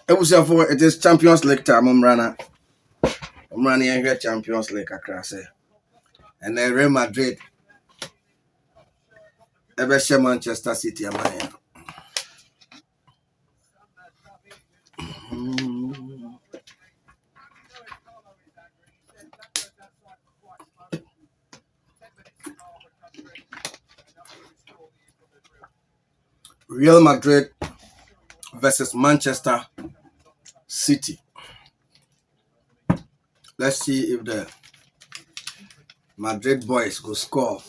It was for it is Champions League time. I'm running here Champions League across it. And then Real Madrid, ever share Manchester City, am I? Real Madrid versus Manchester City. Let's see if the Madrid boys go score.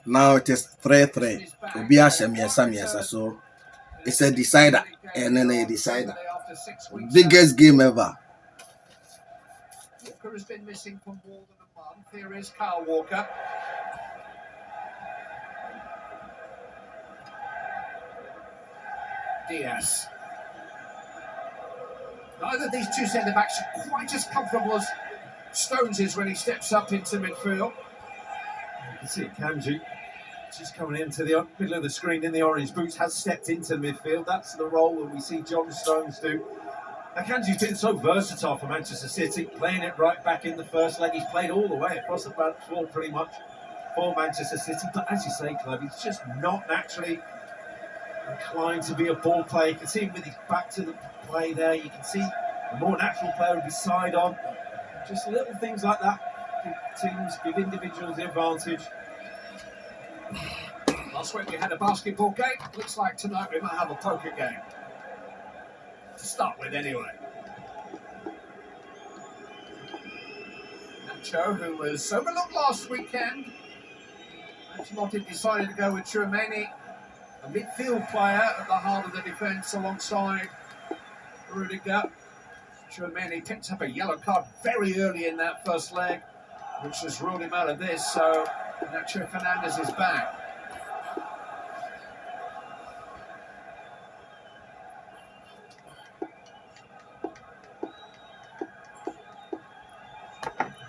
Now it is 3-3. So it's a decider and then a decider. Biggest game ever. Walker has been missing for more than a month. Here is Kyle Walker. Diaz. Neither of these two centre-backs are quite as comfortable as Stones is when he steps up into midfield. You can see Kanji just coming into the middle of the screen in the orange boots, has stepped into midfield. That's the role that we see John Stones do. Akanji's been so versatile for Manchester City, playing it right back in the first leg. He's played all the way across the back floor pretty much for Manchester City. But as you say, Clive, he's just not naturally inclined to be a ball player. You can see him with his back to the play there. You can see a more natural player with his side on. Just little things like that give teams, give individuals the advantage. Last week we had a basketball game. Looks like tonight we might have a poker game. To start with, anyway. Nacho, who was overlooked last weekend. Ancelotti decided to go with Tchouaméni, a midfield player at the heart of the defence alongside Rudiger. Tchouaméni picked up a yellow card very early in that first leg, which has ruled him out of this, so Nacho Fernandez is back.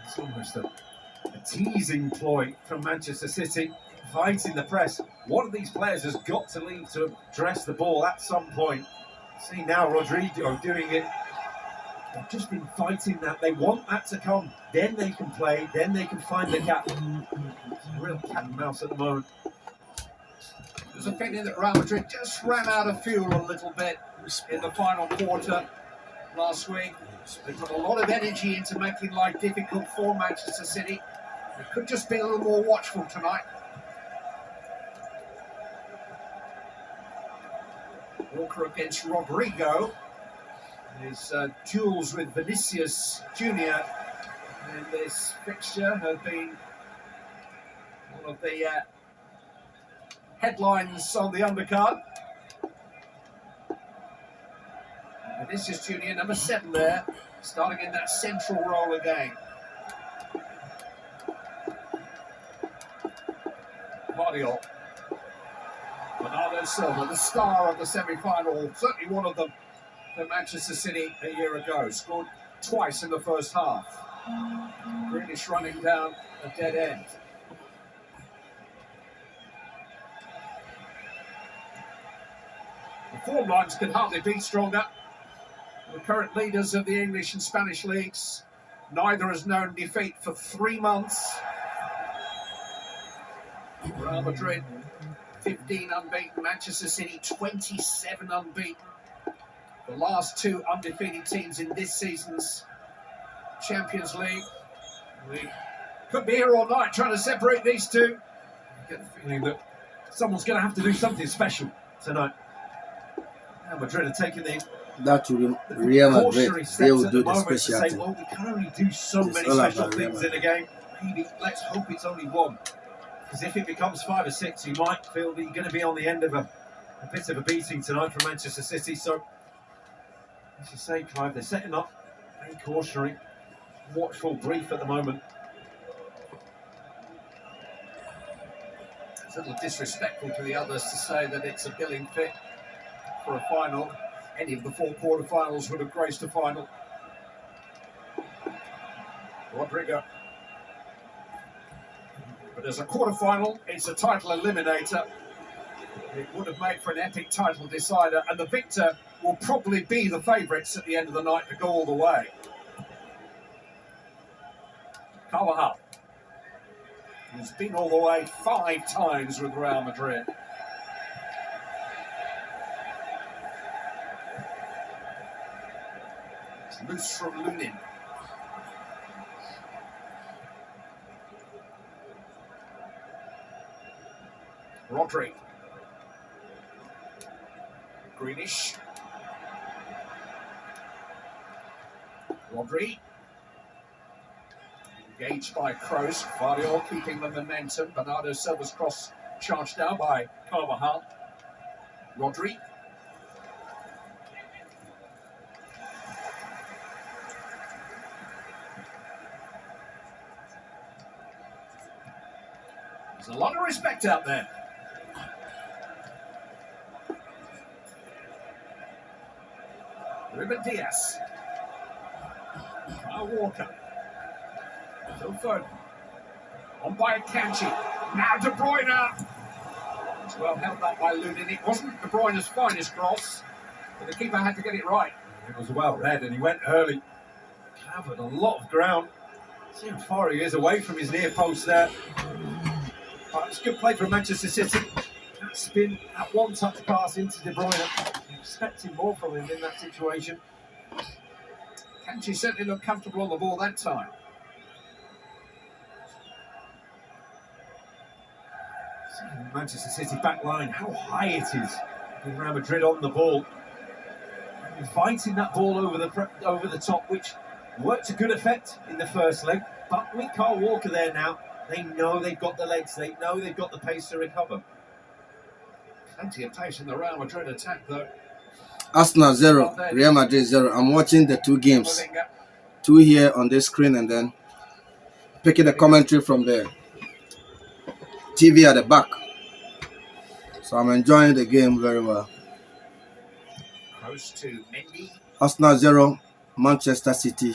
It's almost a teasing ploy from Manchester City, fighting the press. One of these players has got to leave to address the ball at some point. See now Rodrigo doing it. They've just been fighting that. They want that to come. Then they can play. Then they can find the gap. It's a real cat and mouse at the moment. There's a feeling that Real Madrid just ran out of fuel a little bit in the final quarter last week. They put a lot of energy into making life difficult for Manchester City. They could just be a little more watchful tonight. Walker against Rodrigo. His duels with Vinicius Jr. in this fixture have been one of the headlines on the undercard. Vinicius Jr., number 7 there, starting in that central role again. Guardiola. Bernardo Silva, the star of the semi-final, certainly one of them for Manchester City a year ago. Scored twice in the first half. Grealish running down a dead end. The form lines can hardly be stronger. The current leaders of the English and Spanish leagues, neither has known defeat for 3 months. Real Madrid 15 unbeaten, Manchester City 27 unbeaten. The last 2 undefeated teams in this season's Champions League. We could be here all night trying to separate these two. I get the feeling that someone's going to have to do something special tonight. Now Madrid are taking That will Real Madrid. They will do the special special thing. thing. Well, we can only do so It's many all special about Real things in a game. Maybe let's hope it's only one. Because if it becomes 5 or 6, you might feel that you're going to be on the end of a bit of a beating tonight from Manchester City. So, as you say, Clive, they're setting up very cautionary, watchful brief at the moment. It's a little disrespectful to the others to say that it's a billing fit for a final. Any of the 4 quarterfinals would have graced a final. Rodrigo. But as a quarter-final, it's a title eliminator. It would have made for an epic title decider, and the victor will probably be the favourites at the end of the night to go all the way. Carvajal, who's been all the way 5 times with Real Madrid. It's loose from Lunin. Rodri. Greenish. Rodri. Engaged by Kroos. Vardiol keeping the momentum. Bernardo Silva's cross charged down by Carvajal. Rodri. There's a lot of respect out there. Ruben Diaz. Kyle Walker. Phil Foden. On by Akanji. Now De Bruyne. It's well held up by Lunin. It wasn't De Bruyne's finest cross, but the keeper had to get it right. It was well read and he went early. Covered a lot of ground. See how far he is away from his near post there. But it's good play from Manchester City. That spin, that one-touch pass into De Bruyne. Expecting more from him in that situation. Akanji certainly looked comfortable on the ball that time. Manchester City back line, how high it is with Real Madrid on the ball. Inviting that ball over the top, which worked to good effect in the first leg. But with Kyle Walker there now, they know they've got the legs, they know they've got the pace to recover. Plenty of pace in the Real Madrid attack though. Arsenal 0, Real Madrid 0. I'm watching the 2 games. 2 here on this screen and then picking the commentary from the TV at the back. So I'm enjoying the game very well. Close to Mendy. Arsenal 0, Manchester City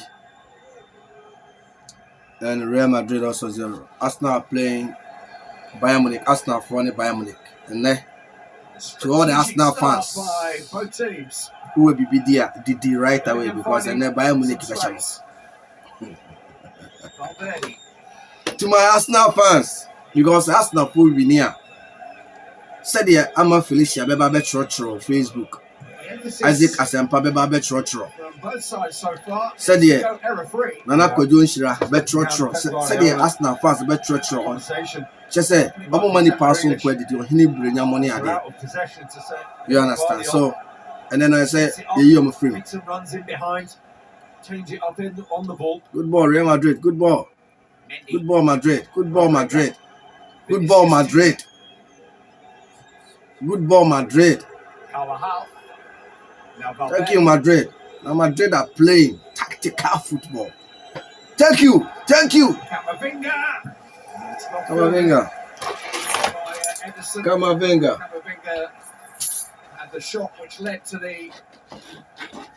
and Real Madrid also 0. Arsenal are playing Bayern Munich. Arsenal for Bayern Munich. And then to all the Arsenal fans both teams who will be there right away because and then Bayern Munich is to my Arsenal fans because Arsenal will be near. Said here, I'm a Felicia Beba Betro Facebook. Isaac Asempa Beba Betro. Both sides so far. Said here, Nana Kodun Shira Betro. Said here, Arsenal fans Betro. She said, "Babu money pass on credit. You need to money again." You understand? So, and then I said, "You are free." Runs in behind, change it up on the ball. Good ball, Real Madrid. Good ball. Good ball, Madrid. Good ball, Madrid. Good ball, Madrid. Good ball, Madrid. Thank you, Madrid. Now Madrid are playing tactical football. Thank you. Thank you. Camavinga. Camavinga had the shot which led to the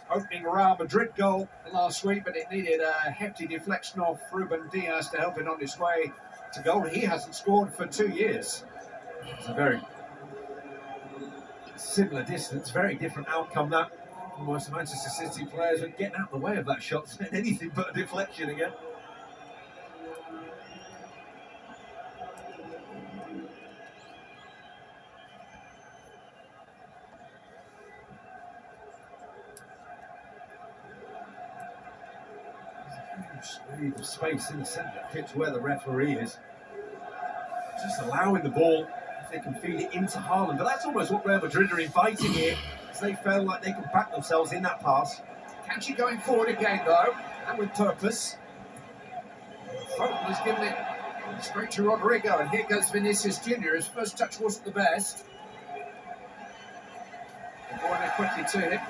opening Real Madrid goal last week, but it needed a hefty deflection off Ruben Diaz to help it on his way to goal. He hasn't scored for 2 years. It's a very similar distance, very different outcome that. Most Manchester City players are getting out of the way of that shot, it's anything but a deflection again. Leave of space in the centre of the pitch where the referee is. Just allowing the ball, if they can feed it into Haaland. But that's almost what Real Madrid are inviting here, as they feel like they can back themselves in that pass. Akanji going forward again though, and with purpose. Foden has given it straight to Rodrigo, and here goes Vinicius Junior. His first touch wasn't the best. De Bruyne quickly to him.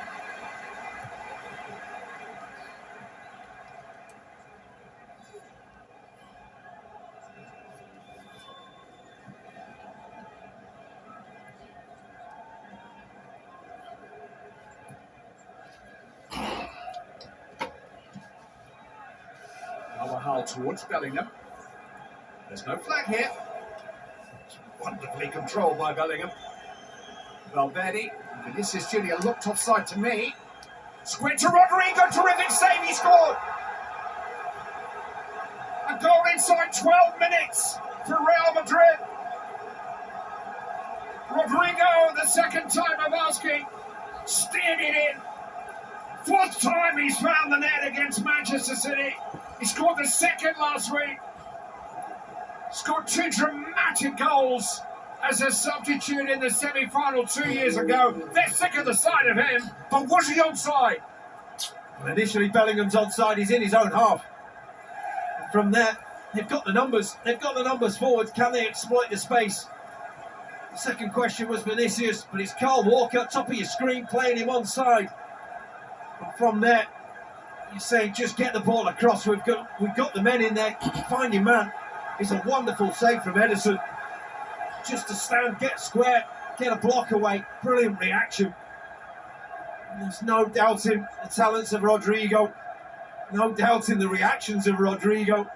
Towards Bellingham. There's no flag here. Wonderfully controlled by Bellingham. Valverde, Vinicius Junior looked offside to me. Squint to Rodrigo, terrific save, he scored! A goal inside 12 minutes for Real Madrid. Rodrigo, the second time of asking, steered it in. Fourth time he's found the net against Manchester City. He scored the second last week. Scored 2 dramatic goals as a substitute in the semi-final 2 years ago. They're sick of the sight of him, but was he onside? Well, initially Bellingham's onside, he's in his own half. And from there, they've got the numbers. They've got the numbers forward. Can they exploit the space? The second question was Vinicius, but it's Carl Walker, top of your screen, playing him onside. And from there, you're saying just get the ball across. We've got the men in there. Find your man. It's a wonderful save from Edison. Just to stand, get square, get a block away. Brilliant reaction. And there's no doubting the talents of Rodrigo. No doubting the reactions of Rodrigo.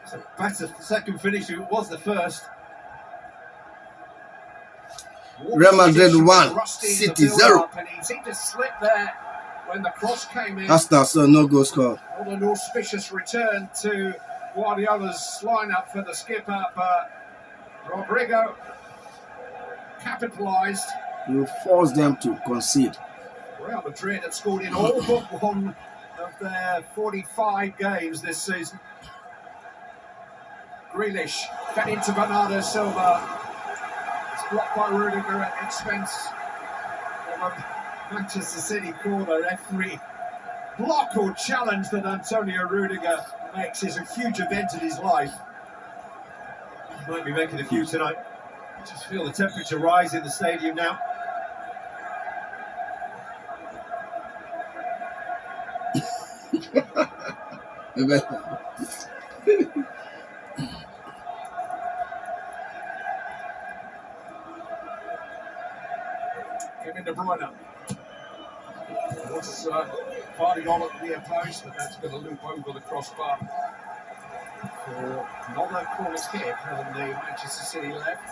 It's a better second finish than it was the first. Real Madrid 1, City 0. And he seemed to slip there when the cross came in. Arsenal, so no goal scored. What an auspicious return to Guardiola's lineup for the skipper, but Rodrigo capitalised. You force them to concede. Real Madrid had scored in all but one of their 45 games this season. Grealish fed into Bernardo Silva. It's blocked by Rudiger at the expense of a Manchester City corner. Every block or challenge that Antonio Rudiger makes is a huge event in his life. He might be making a few tonight. Just feel the temperature rise in the stadium now. Kevin De Bruyne. Was fighting on at the near post, but that's going to loop over the crossbar for another corner kick on the Manchester City left.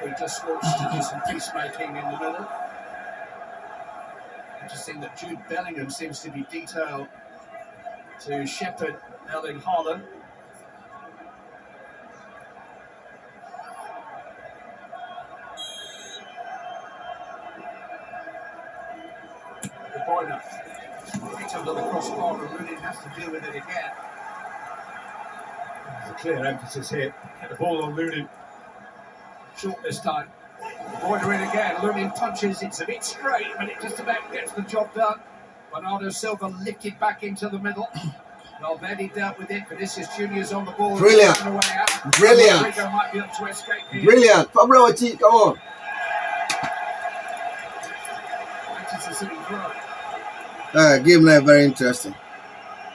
He just wants to do some peacemaking in the middle. Interesting that Jude Bellingham seems to be detailed to shepherd Erling Haaland. Right under the crossbar, and Rooney has to deal with it again. There's a clear emphasis here. Get the ball on Looney. Short this time. Boyder in again. Looney punches. It's a bit straight, but it just about gets the job done. Bernardo Silva lifted back into the middle. Valverde dealt with it. Vinicius Junior's on the ball. Brilliant. Brilliant. Rodrigo might be able to escape here. Brilliant. Fabrowati, come on. Manchester City throw. Game night very interesting.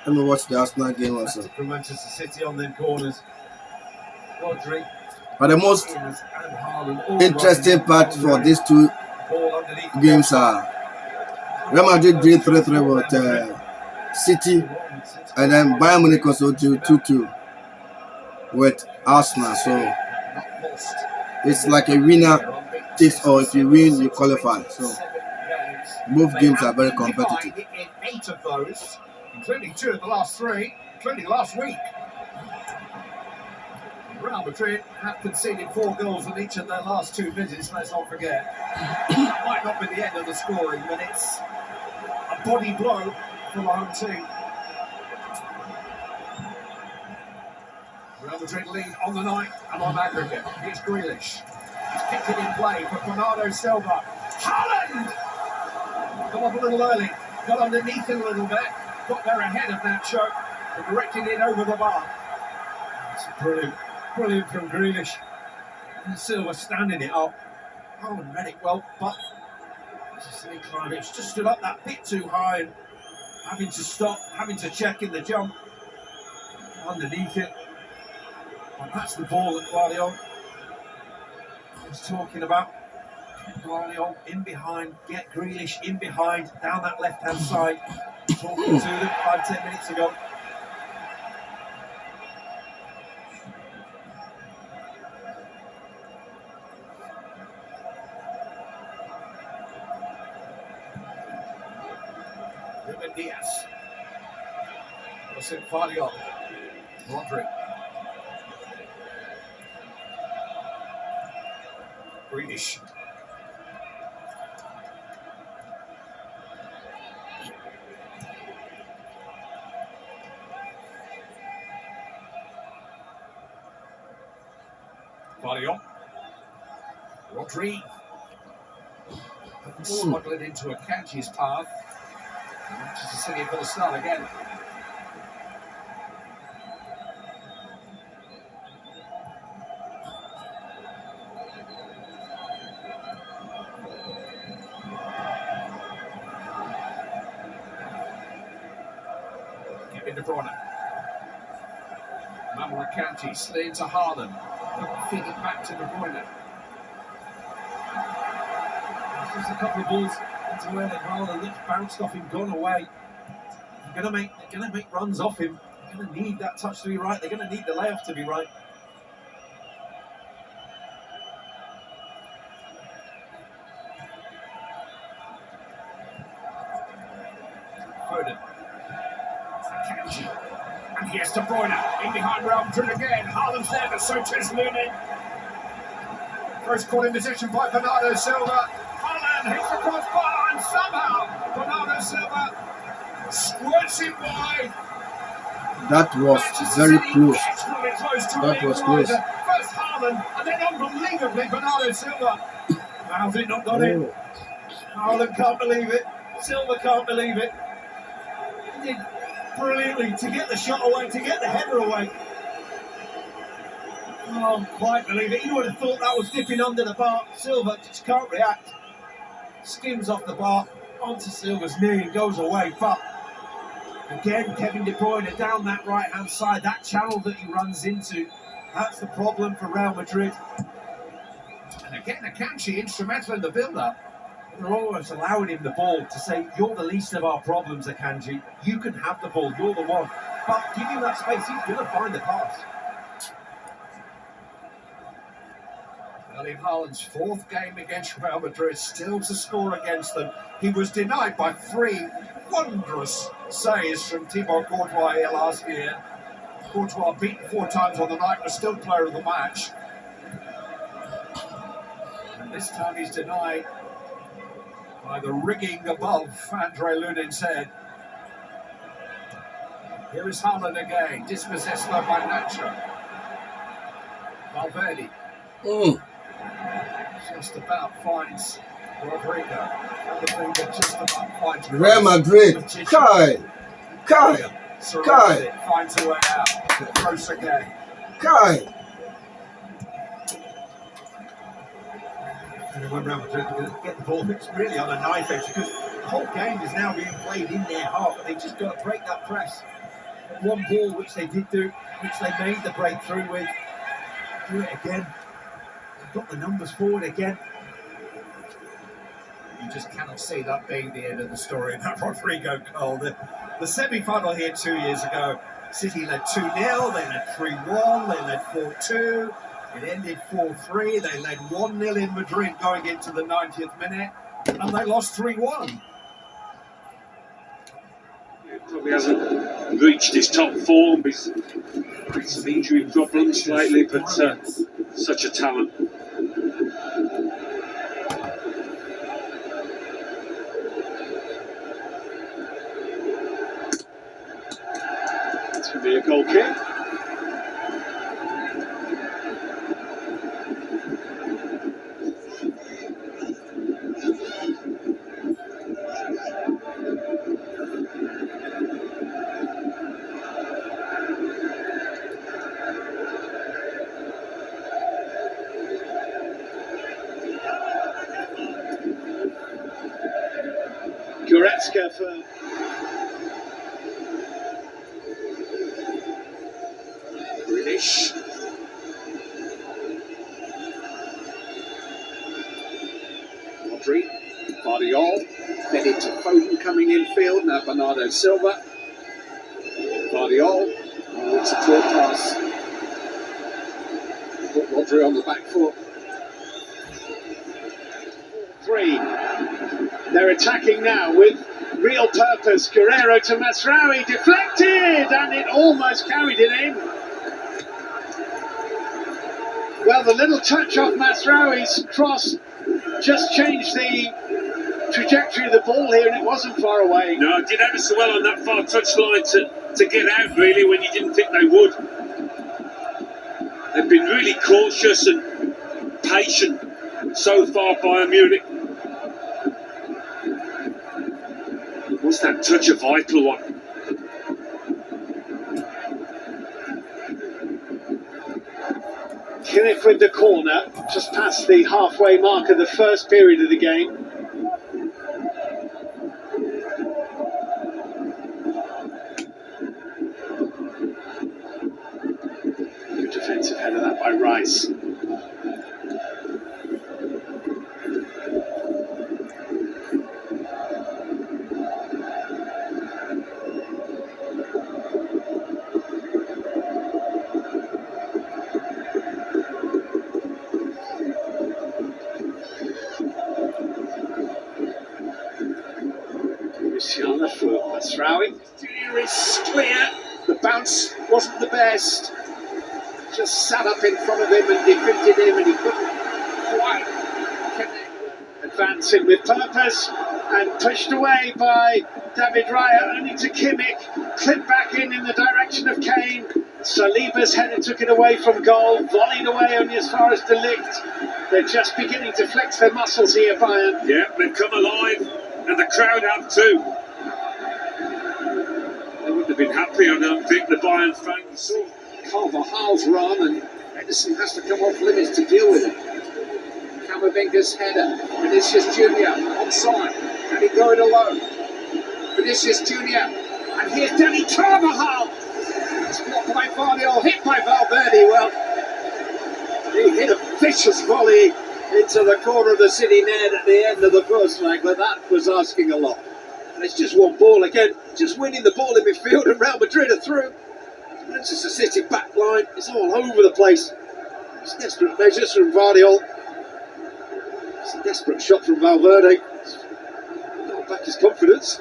Let me watch the Arsenal game also. From Manchester City on them corners. Rodri. But the most and Haaland all interesting part for these two ball underneath. games are Real Madrid drew 3-3 with City, and then Bayern Munich also drew 2-2 with Arsenal. So it's like a winner takes all. If you win, you qualify. So both games are very competitive. In 8 of those, including 2 of the last 3, including last week. Real Madrid have conceded 4 goals in each of their last 2 visits, let's not forget. That might not be the end of the scoring, but it's a body blow for the home team. Real Madrid lead on the night and on aggregate. Here's Grealish. He's kicked it in play for Bernardo Silva. Haaland! Got up a little early, got underneath it a little bit, got there ahead of Nacho, and directed it over the bar. It's brilliant from Grealish. And Silva standing it up. Haaland read it well, but just just stood up that bit too high and having to stop, having to check in the jump. Underneath it. And that's the ball that Guardiola was talking about. Get Guardiola in behind, get Grealish in behind, down that left-hand side. talking to them 5-10 minutes ago. Ruben Diaz. Listen, Fadion. Rodri. Greenish. Fadion. Rodri. Smuggling into a Kanji's path. Manchester City are going to start again. Kevin De Bruyne. Manuel Kanji slid into Haaland. Feed it back to De Bruyne. Just a couple of balls into where Haaland looks bounced off him, gone away. They're gonna make runs off him. They're gonna need that touch to be right. They're gonna need the layoff to be right. Foden. Akanji. And here's De Bruyne in behind Real Madrid again. Haaland's there, but so too's Lunin. First caught in position by Bernardo Silva. Haaland hits the crossbar and somehow Bernardo Silva squirts it wide. That was very close. That was close. First Haaland and then unbelievably Bernardo Silva. How's it not got in? Haaland can't believe it. Silva can't believe it. He did brilliantly to get the shot away, to get the header away. Oh, I quite believe it. You would have thought that was dipping under the bar. Silva just can't react. Skims off the bar onto Silva's knee and goes away. But again, Kevin De Bruyne down that right-hand side, that channel that he runs into, that's the problem for Real Madrid. And again, Akanji instrumental in the build-up. They're almost allowing him the ball to say, you're the least of our problems, Akanji. You can have the ball, you're the one. But give him that space, he's going to find the pass. Erling Haaland's fourth game against Real Madrid, still to score against them. He was denied by three wondrous saves from Thibaut Courtois here last year. Courtois beaten 4 times on the night, was still player of the match. And this time he's denied by the rigging above Andre Lunin's head. Here is Haaland again, dispossessed though by Nacho. Valverde. Just about finds Rodrigo. Just about finds Real Madrid. Kai. Finds a way out. Close again. Kai. And when Real Madrid get the ball, it's really on a knife edge because the whole game is now being played in their half. They've just got to break that press. One ball, which they did do, which they made the breakthrough with. Do it again. Got the numbers forward again. You just cannot see that being the end of the story. That Rodrigo goal. The semi-final here 2 years ago, City led 2-0, they led 3-1, they led 4-2, it ended 4-3, they led 1-0 in Madrid going into the 90th minute, and they lost 3-1. Probably hasn't reached his top form. He's had some injury problems slightly, but such a talent. It's going to be a goal kick. Goretzka for Greenish. Rodri. Guardiola, then into Foden coming in field, now Bernardo Silva. Guardiola, it's a clear pass. Put Rodri on the back foot. 3. They're attacking now with real purpose. Guerrero to Masraoui, deflected, and it almost carried it in. Well, the little touch off Masraoui's cross just changed the trajectory of the ball here, and it wasn't far away. No, did ever so well on that far touch line to get out, really, when you didn't think they would. They've been really cautious and patient so far, Bayern Munich. Was that touch a vital one? Kimmich with the corner, just past the halfway mark of the first period of the game. Good defensive header that by Rice. For Masraoui. Junior is clear. The bounce wasn't the best. Just sat up in front of him and defeated him, and he couldn't quite connect. Advancing with purpose and pushed away by David Raya, only to Kimmich, clipped back in the direction of Kane. Saliba's header took it away from goal, volleyed away only as far as De Ligt. They're just beginning to flex their muscles here, Bayern. Yeah, they've come alive, and the crowd have too. They wouldn't have been happy, I don't think, the Bayern fans. Carvajal's run, and Henderson has to come off limits to deal with it. Camavinga's header, Vinicius Junior onside, and he going alone. Vinicius Junior, and here's Danny Carvajal. It's blocked by Guardiola, hit by Valverde. Well, he hit a vicious volley into the corner of the City net at the end of the first leg, but that was asking a lot. And it's just one ball again, just winning the ball in midfield, and Real Madrid are through. Manchester City back line is all over the place. It's desperate measures from Guardiola. It's a desperate shot from Valverde. Got back his confidence.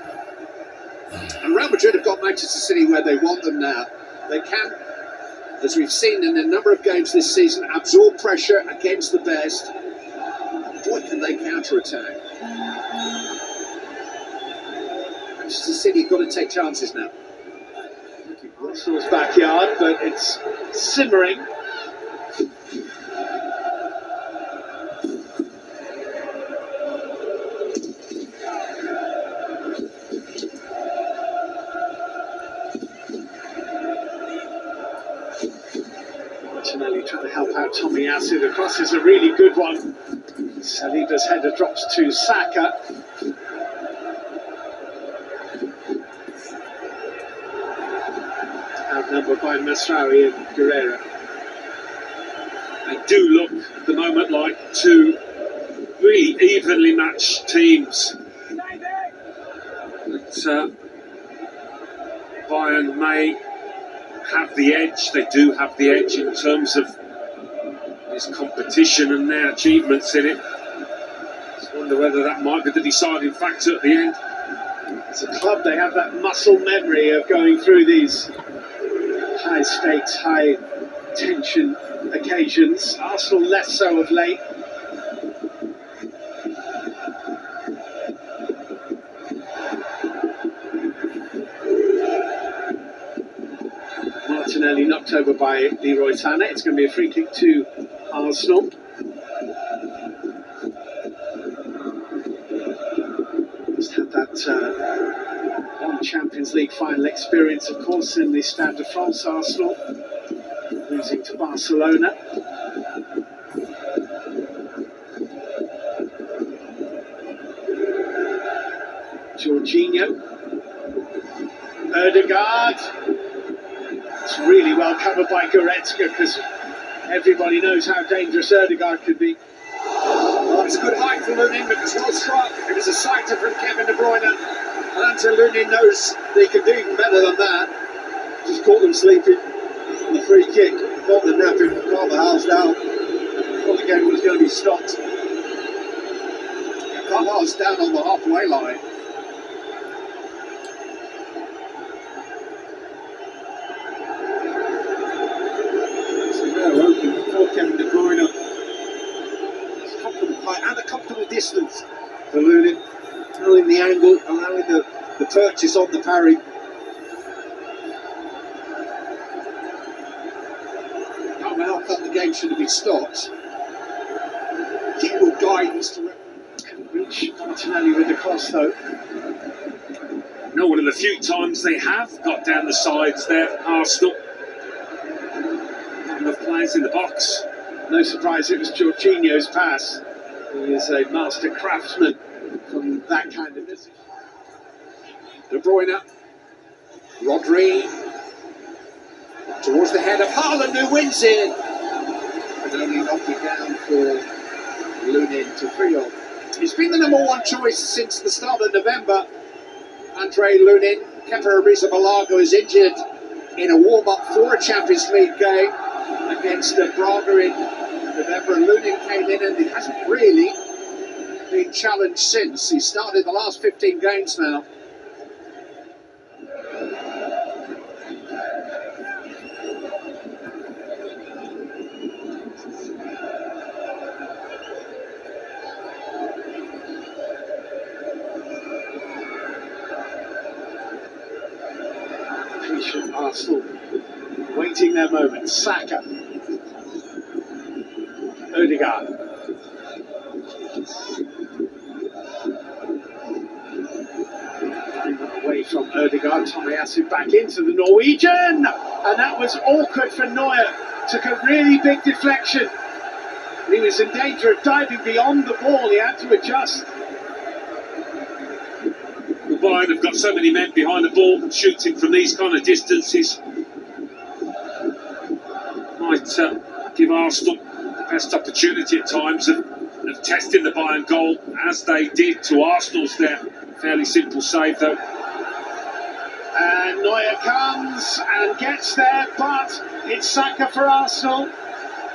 And Real Madrid have got Manchester City where they want them now. They can, as we've seen in a number of games this season, absorb pressure against the best. Boy, can they counter-attack. Manchester City have got to take chances now. Arsenal's backyard, but it's simmering. Martinelli trying to help out Tommy Acid. The cross is a really good one. Saliba's header drops to Saka. Outnumbered by Masraoui and Guerrero. They do look at the moment like two really evenly matched teams. But Bayern may have the edge. They do have the edge in terms of this competition and their achievements in it. Just wonder whether that might be the deciding factor at the end. As a club, they have that muscle memory of going through these high stakes, high tension occasions. Arsenal less so of late. Martinelli knocked over by Leroy Sané. It's going to be a free kick to Arsenal. Just had that one Champions League final experience, of course, in the Stade de France. Arsenal losing to Barcelona. Jorginho, Ødegaard. It's really well covered by Goretzka, because everybody knows how dangerous Ødegaard could be. Well, it was a good height for Lunin, but it was well struck. It was a sighter from Kevin De Bruyne. And Anton Lunin knows that he can do even better than that. Just caught them sleeping on the free kick. Caught them napping, calmed the house down. Thought the game was going to be stopped. Carvalho's down on the halfway line. So they're open for Kevin De Bruyne. It's a comfortable height and a comfortable distance for Lunin. Allowing the angle, allowing the purchase on the parry. Carvalho felt the game should have been stopped. General guidance to reach Martinelli with the cross though. No, one of the few times they have got down the sides there, Arsenal. Not enough players in the box. No surprise it was Jorginho's pass. He is a master craftsman from that kind of distance. De Bruyne, Rodri, towards the head of Haaland who wins it. And only knocking down for Lunin to Friol. He's been the number one choice since the start of November. Andre Lunin. Kepa Arrizabalaga is injured in a warm-up for a Champions League game against Braga in November. Lunin came in and he hasn't really been challenged since. He started the last 15 games now. Arsenal waiting their moment. Saka, Odegaard, away from Odegaard. Tomiyasu back into the Norwegian, and that was awkward for Neuer. Took a really big deflection. He was in danger of diving beyond the ball. He had to adjust. Bayern have got so many men behind the ball shooting from these kind of distances. Might give Arsenal the best opportunity at times of testing the Bayern goal, as they did to Arsenal's there. Fairly simple save though. And Neuer comes and gets there, but it's Saka for Arsenal.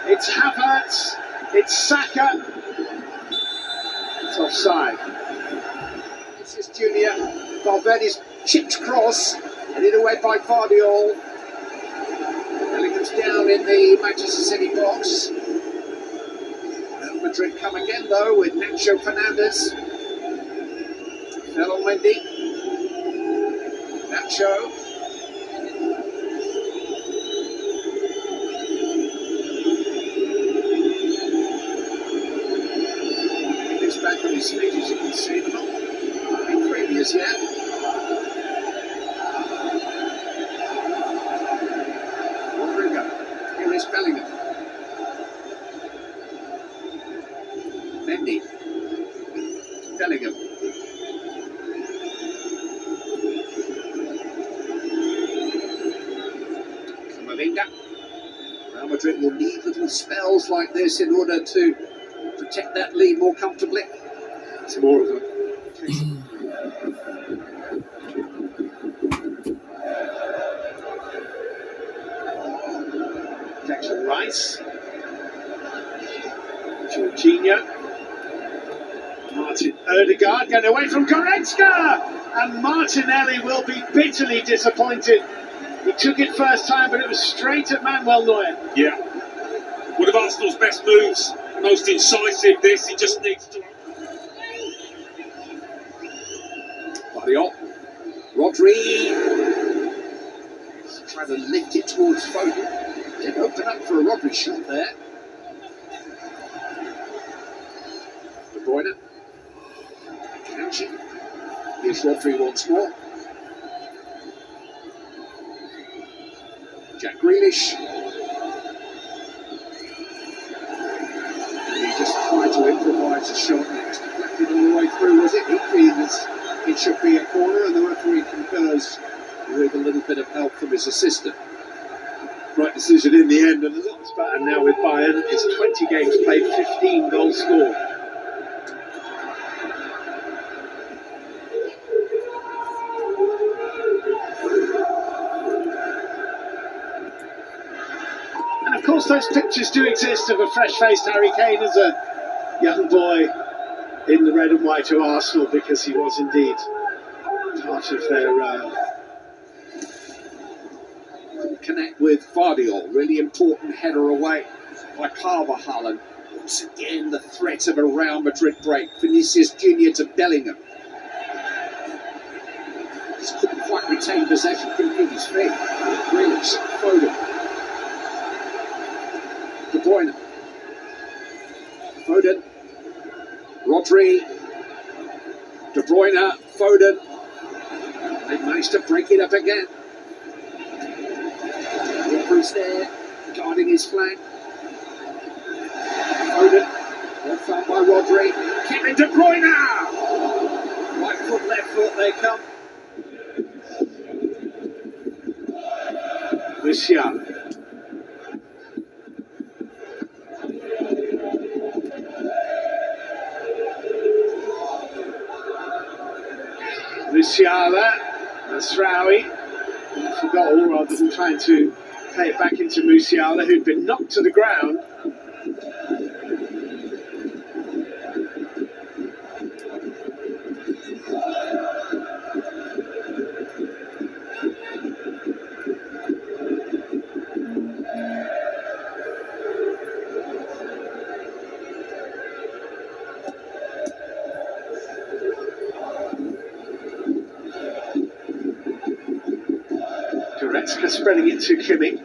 It's Havertz. It's Saka. It's offside. This is Junior. Valverde's chipped cross, headed away by Guardiola. Bellingham's down in the Manchester City box. Real Madrid come again though with Nacho Fernandez. Fell on Wendy. Nacho. He's back on his feet as you can see, but not being previous yet. Here is Bellingham. Mendy. Bellingham. Camavinga. Real Madrid will need little spells like this in order to protect that lead more comfortably. It's more of them. Jackson Rice, Jorginho, Martin Odegaard going away from Goretzka, and Martinelli will be bitterly disappointed. He took it first time, but it was straight at Manuel Neuer. Yeah, one of Arsenal's best moves, most incisive. This he just needs to. Barriot, Rodri, trying to lift it towards Foden. Did open up for a Rodri shot there. De Bruyne. Kanji. Here's Rodri once more. Jack Grealish. And he just tried to improvise a shot and it was deflected all the way through, was it? It should be a corner, and the referee concurs with a little bit of help from his assistant. Right decision in the end, and the last batter now with Bayern is 20 games played, 15 goals scored. those pictures do exist of a fresh-faced Harry Kane as a young boy in the red and white of Arsenal, because he was indeed part of their connect with Vardiol. Really important header away by Carvajal, and once again the threat of a Real Madrid break. Vinicius Junior to Bellingham. Just couldn't quite retain possession, couldn't keep his feet. Grealish, Foden, De Bruyne, Foden, Rodri, De Bruyne, Foden. They managed to break it up again. Rodri's there, guarding his flank. Foden, well found by Rodri. Kevin De Bruyne! Right foot, left foot, they come. Musiala. Musiala, Masraoui, forgot all rather than trying to play it back into Musiala, who'd been knocked to the ground. Goretzka spreading it to Kimmich.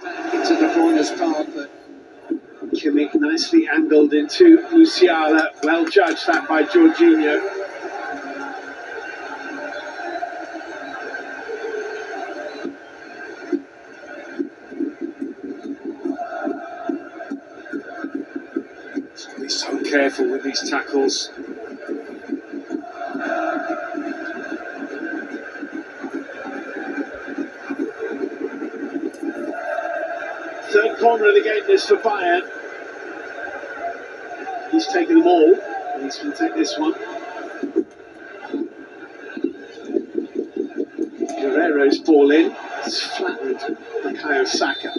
Back into De Bruyne's path, but Kimmich nicely angled into Musiala. Well judged that by Jorginho. Be so careful with these tackles. Third corner of the game is for Bayern. He's taken them all. He's going to take this one. Guerrero's ball in. It's flattened Bukayo Saka.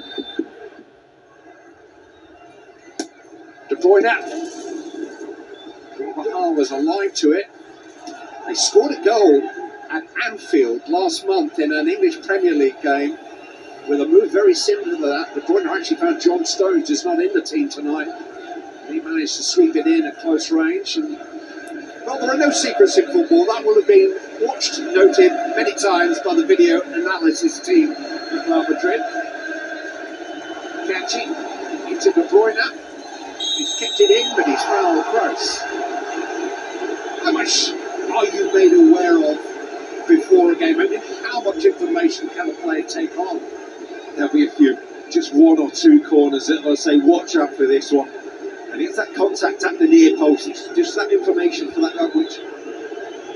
De Bruyne. Carvajal was alive to it. They scored a goal at Anfield last month in an English Premier League game with a move very similar to that. De Bruyne actually found John Stones, who's not in the team tonight. He managed to sweep it in at close range. And, well, there are no secrets in football. That will have been watched and noted many times by the video analysis team at Real Madrid. Kanji into De Bruyne. He's kept it in, but he's fouled Gross. How much are you made aware of before a game? I mean, how much information can a player take on? There'll be a few, just one or two corners that will say, watch out for this one. And it's that contact at the near post. It's just that information for that which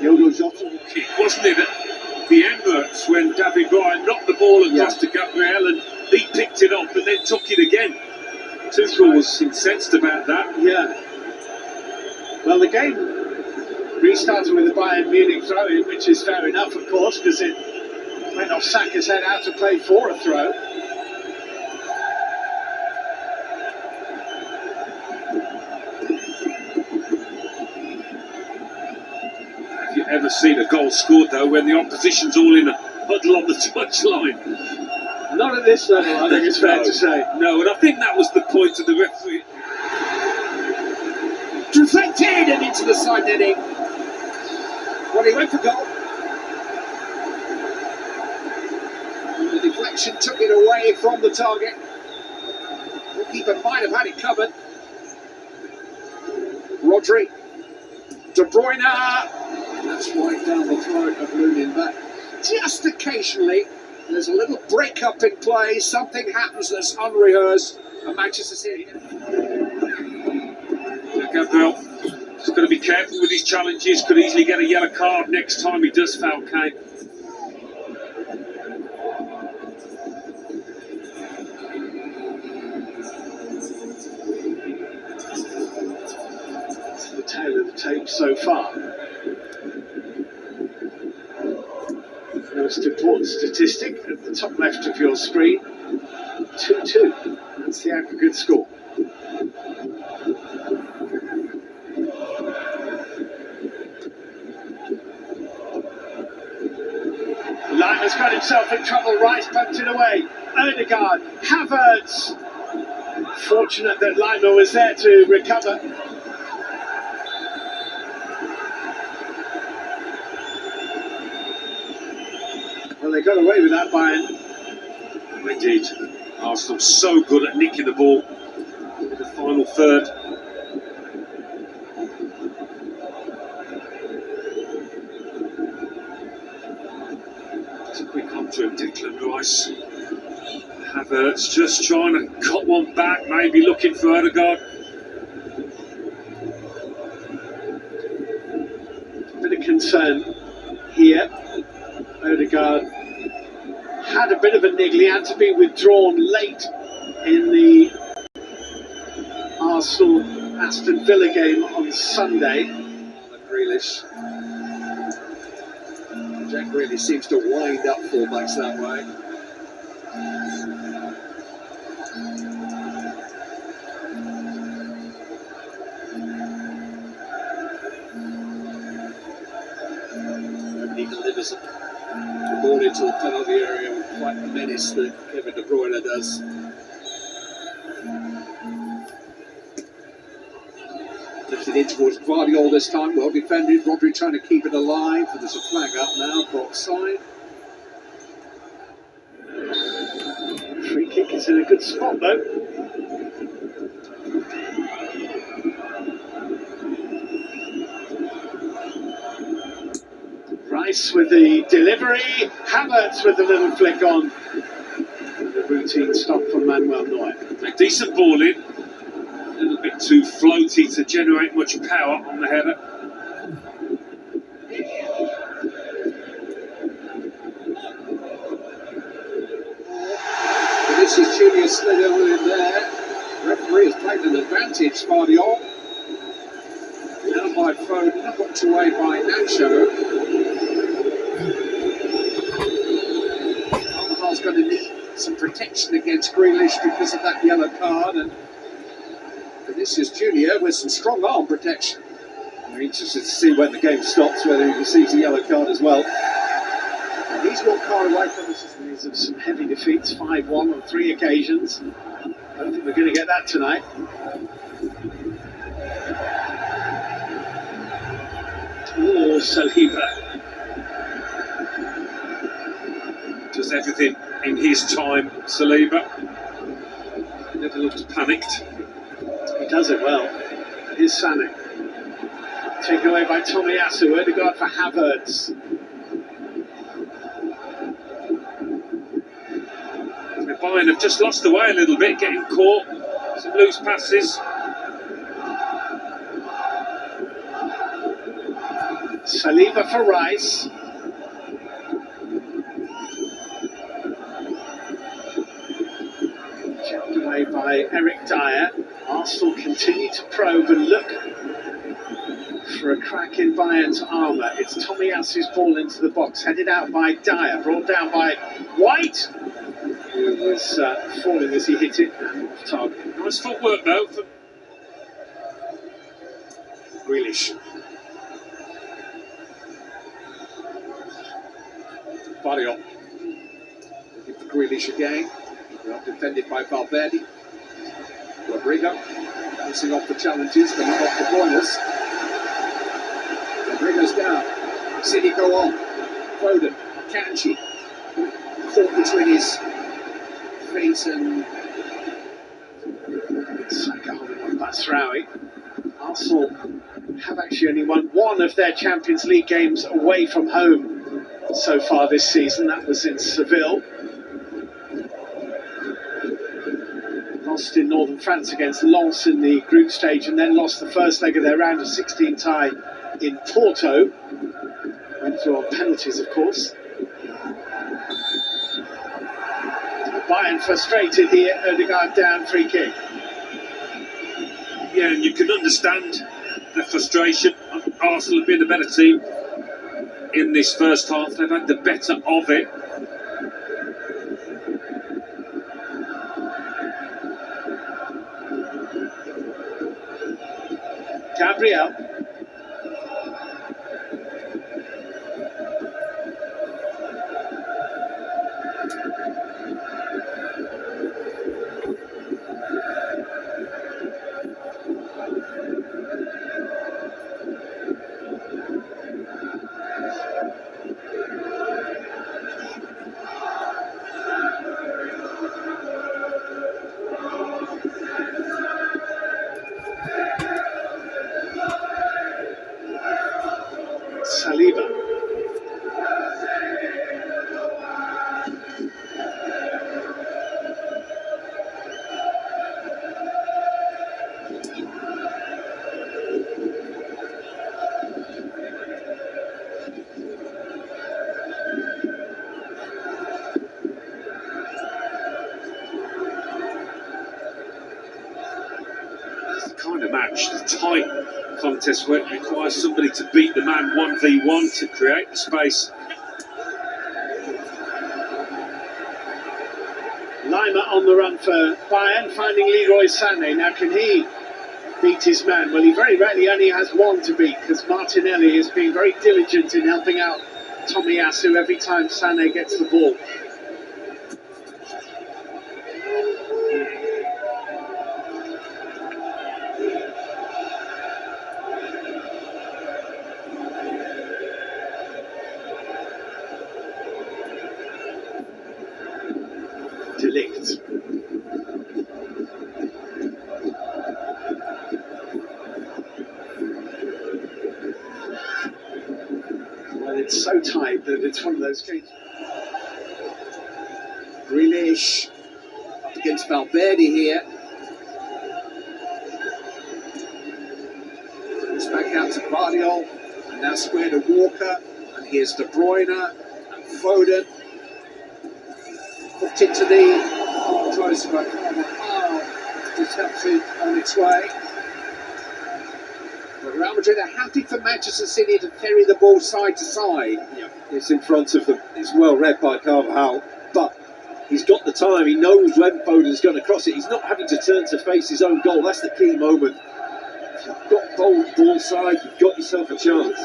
Diogo Jota Kick, wasn't it, at the Emirates when David Ryan knocked the ball across to Gabriel and he picked it up and then took it again. Tuchel was incensed about that. Yeah. Well, the game restarted with the Bayern Munich throw-in, which is fair enough, of course, because it went off Saka's head out to play for a throw. Have you ever seen a goal scored, though, when the opposition's all in a huddle on the touchline? Not at this level, I think it's fair to say. No, and I think that was the point of the referee. Deflected and into the side netting. Well, he went for goal. And the deflection took it away from the target. The keeper might have had it covered. Rodri. De Bruyne. That's right down the throat of Lunin back. Just occasionally, there's a little break-up in play. Something happens that's unrehearsed. And Manchester City. Gabriel has got to be careful with his challenges. Could easily get a yellow card next time he does foul Kane. It's the tail of the tape so far. most important statistic at the top left of your screen. 2-2. That's the aggregate score. Leimer's got himself in trouble. Rice bumped it away. Odegaard, Havertz. Fortunate that Leimer was there to recover. Well, they got away with that, Bayern. They did. Arsenal so good at nicking the ball in the final third. It's a quick onto him, Declan Rice. Havertz just trying to cut one back, maybe looking for Odegaard. Bit of concern here. Odegaard had a bit of a niggle. He had to be withdrawn late in the Arsenal-Aston Villa game on Sunday. Grealish. Jack Grealish seems to wind up fullbacks that way. He delivers the ball into the penalty area with quite the menace that Kevin De Bruyne does. Lifted in towards Guardiola this time, well defended. Rodri trying to keep it alive, but there's a flag up now for offside. Free kick is in a good spot though. Rice with the delivery, Havertz with the little flick on. And the routine stop from Manuel Neuer. A decent ball in, a little bit too floaty to generate much power on the header. This is Julius Slider in there. The referee has played an advantage, Guardiola. Now by Foden, knocked away by Nacho. Carvajal's going to need some protection against Grealish because of that yellow card, and this is Junior with some strong arm protection. We're interested to see when the game stops whether he receives a yellow card as well. And he's not far away from us. Of some heavy defeats, 5-1 on 3 occasions. I don't think we're going to get that tonight. Oh, Saliba. Does everything in his time, Saliba. Never looked panicked. He does it well. Here's Sané. Taken away by Tomiyasu. Odegaard for Havertz. Bayern have just lost the way a little bit, getting caught. Some loose passes. Saliba for Rice. Checked away by Eric Dyer. Arsenal continue to probe and look for a crack in Bayern's armour. It's Tomiyasu's ball into the box, headed out by Dyer, brought down by White, who was falling as he hit it and off target. Nice footwork though. Grealish. Barrio. Looking for Grealish again. Well defended by Valverde. Rodrigo. Missing off the challenges, but not off the pointers. Rodrigo's down. City go on. Foden. Kanji. Caught between his feet and Saka holding on Batshuayi. Arsenal have actually only won one of their Champions League games away from home so far this season. That was in Seville. Lost in northern France against Lens in the group stage, and then lost the first leg of their round of 16 tie in Porto. Went through on penalties, of course. Bayern frustrated here. Odegaard down, free kick. Yeah, and you can understand the frustration. Arsenal have been the better team. in this first half. They've had the better of it. Gabriel. Saliba. It's the kind of match, the tight contest where it requires somebody to beat the man 1v1 to create the space. Lima on the run for Bayern, finding Leroy Sané. Now, can he beat his man? Well, he very rarely only has one to beat, because Martinelli has been very diligent in helping out Tomiyasu every time Sané gets the ball. Delict. Well, it's so tight that it's one of those games. Grealish up against Valverde here. It's back out to Guardiola, and now square to Walker, and here's De Bruyne and Foden. Hooked into the close by Carvajal. Just helps it on its way. But Real Madrid are happy for Manchester City to carry the ball side to side. Yeah, it's in front of them. It's well read by Carvajal, but he's got the time. He knows when Foden's going to cross it. He's not having to turn to face his own goal. That's the key moment. If you've got ball side, you've got yourself a chance.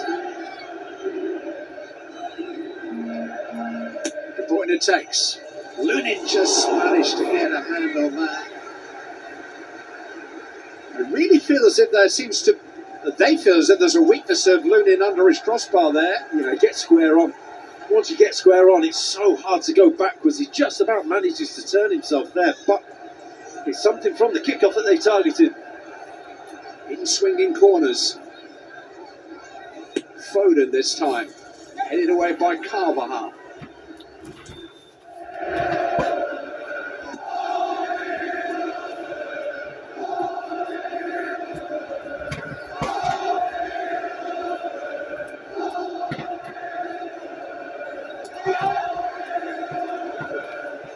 The point it takes. Lunin just managed to get a hand on that. I really feel as if they feel as if there's a weakness of Lunin under his crossbar there. You know, get square on. Once you get square on, it's so hard to go backwards. He just about manages to turn himself there, but it's something from the kickoff that they targeted. In swinging corners. Foden this time. Headed away by Carvajal.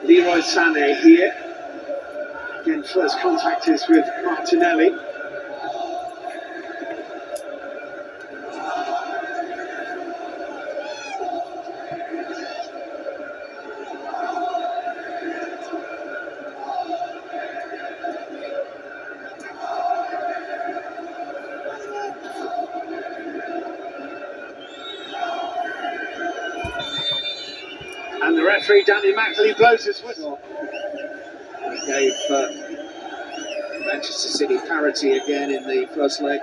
Leroy Sané here. Again, first contact is with Martinelli. And the referee, Danny Mackley, blows his whistle. He gave Manchester City parity again in the first leg.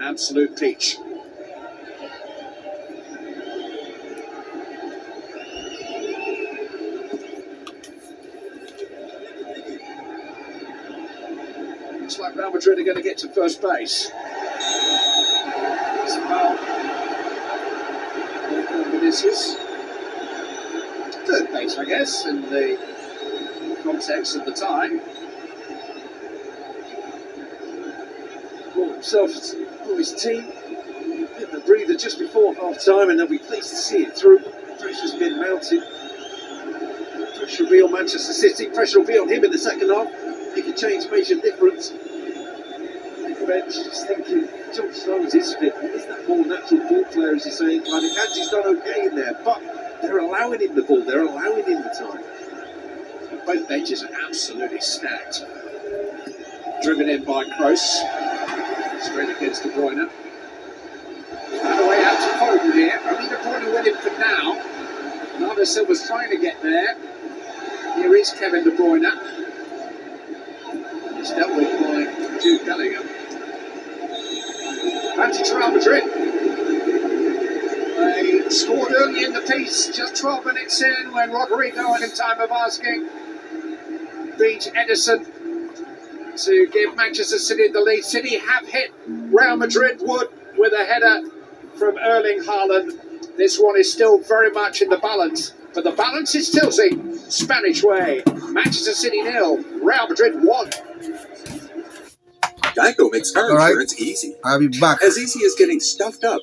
Absolute peach. Looks like Real Madrid are going to get to first base. It's a foul. Vinicius. Third base, I guess, in the context of the time. Brought himself, brought his team. Hit the breather just before half time, and they'll be pleased to see it through. Pressure's been mounted. Pressure will be on Manchester City. Pressure will be on him in the second half. He can change, major difference. bench, just thinking, John Stones is fit. He's that more natural ball player, as you're saying. Akanji's done okay in there, but they're allowing him the ball. They're allowing him the time. Both benches are absolutely stacked. Driven in by Kroos. Straight against De Bruyne. And away out to Foden here. Only De Bruyne with him for now. Bernardo Silva's trying to get there. Here is Kevin De Bruyne. He's dealt with by Jude Bellingham. Back to Real Madrid. They scored early in the piece, just 12 minutes in, when Rodrigo, in time of asking, beat Edison to give Manchester City the lead. City have hit Real Madrid wood with a header from Erling Haaland. This one is still very much in the balance, but the balance is tilting Spanish way. Manchester City 0, Real Madrid 1. Geico makes car All right. insurance easy. I'll be back. As easy as getting stuffed up